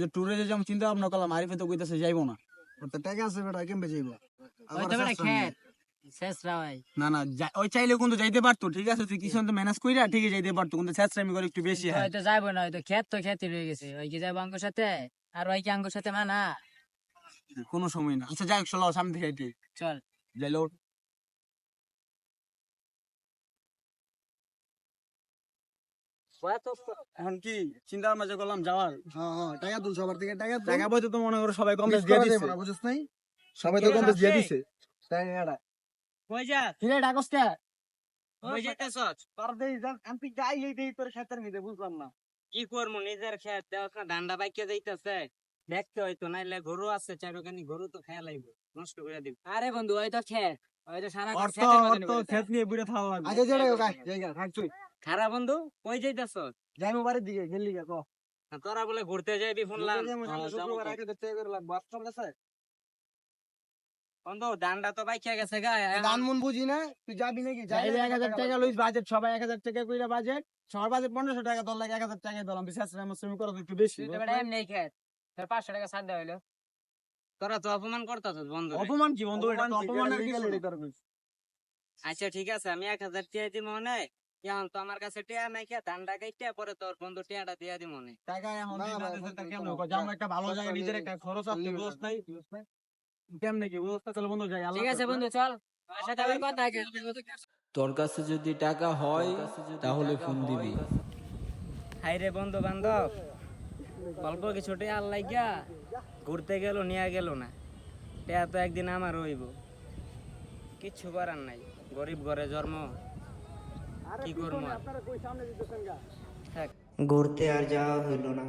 যে ট্যুরে যে যেমন চিন্তা ভাবনা করলাম আরিফে তো কইতাছে যাইবো না। ওর তো টাকা আছে বেটা, কেমবে যাইবো? ওই তো বেটা খেত শেষরা ভাই। না না ওই চাইলে কিন্তু যাইতে পারতো, ঠিক আছে, তুই কিছু তো ম্যানেজ কইরা ঠিকই যাইতে পারতো, কিন্তু ছেঁচড়ামি করে একটু বেশি। হ্যাঁ হয়তো যাইবো না, হয়তো খেত তো খেতই রয়ে গেছে। ওই কি যাইবো আঙ্গুর সাথে? আর ওই কি আঙ্গুর সাথে মানা? কোনো সময় না। আচ্ছা যাই হোক, চলো সামনে থেকে হাইটে চল যাইলো। এখন কি চিন্তা ভাবনা করলাম যাওয়ার। হ্যাঁ টাকা তুল সবার থেকে, টাকা তুল। টাকা পয়সা তো মনে করো সবাই কম মিস বেশি দিয়ে করা যাবে দিচ্ছে। না, বুঝছ নাই? সবাই তো কম বেশি দিয়ে দিছে। তাই এডা কই যা কিরে ডাকস কে? কই যাইতাছস? তোর দেই আমি যাই এই দেই তোর ক্ষেতের মধ্যে, বুঝলাম না কি করমু, নিজের খেত দেওয়া না, ডান্ডা বাইকে যাইতাছে দেখতে হইতো, নাইলে গরু আছে চারোখানি, গরু তো খেয়া লাগবে, নষ্ট করে দিব। আরে বন্ধু ওই তো খেত, ওই তো সারা অর্থ খেতের মধ্যে অর্থ ক্ষেত নিয়ে বুড়ে থাকা লাগবে। আগে যেটা গায় জায়গা থাক তুই। খারা বন্ধু কই যাইতাছস? যাইমু বাড়ির দিকে গেলি গা কো। তোরা বলে ঘুরতে যাইবি শুনলাম। শুক্রবার আগে দেখতে করে লাগবে, বাথরুম আছে। বন্ধু ডান্ডা তো বাইকে গেছে গা। গান মন বুঝি না, তুই যাবি নাকি? যাইলে 1000 টাকা লইস বাজেট, সবাই 1000 টাকা কইরা বাজেট, সবার বাজেট 1500 টাকা, তোর লাগে 1000 টাকা দিলাম, বিশেষ করে আমার শ্রম করা একটু বেশি। তুই তো বেটা এমনি খেত, তোর 500 টাকা ছাড় দেওয়া হইলো। তোরা তো অপমান করতাছস বন্ধু। অপমান কি বন্ধু, এটা তো অপমানের কিছু না। আচ্ছা ঠিক আছে, আমি 1000 টাকা দিব মনে। এখন তো আমার কাছে টাকা নাই, কে ধান্দা গাইতে পরে তোর বন্ধু টাকাটা দিয়া দিব মনে। টাকা এখন না, দিন না, আদেশে এখন তা দিতে কেমনে না। কই, আমরা একটা ভালো জায়গা নিজের একটা খরচ আছে, বুঝছ নাই? কেমনে কি ব্যবস্থা চলে বন্ধু, যাই আল্লাহ। ঠিক আছে বন্ধু চল, আমার সাথে আবার কথা আছে। তোর কাছে যদি টাকা হয় তাহলে ফোন দিবি। হাইরে বন্ধু বান্ধব, অল্প কিছু টাকা লাইগা ঘুরতে গেল, নিয়ে গেল না। টাকা তো একদিন আমার হইব, কিচ্ছু করার নাই, গরিব ঘরে জন্ম, কি করবো আর। ঘুরতে আর যাওয়া হইল না।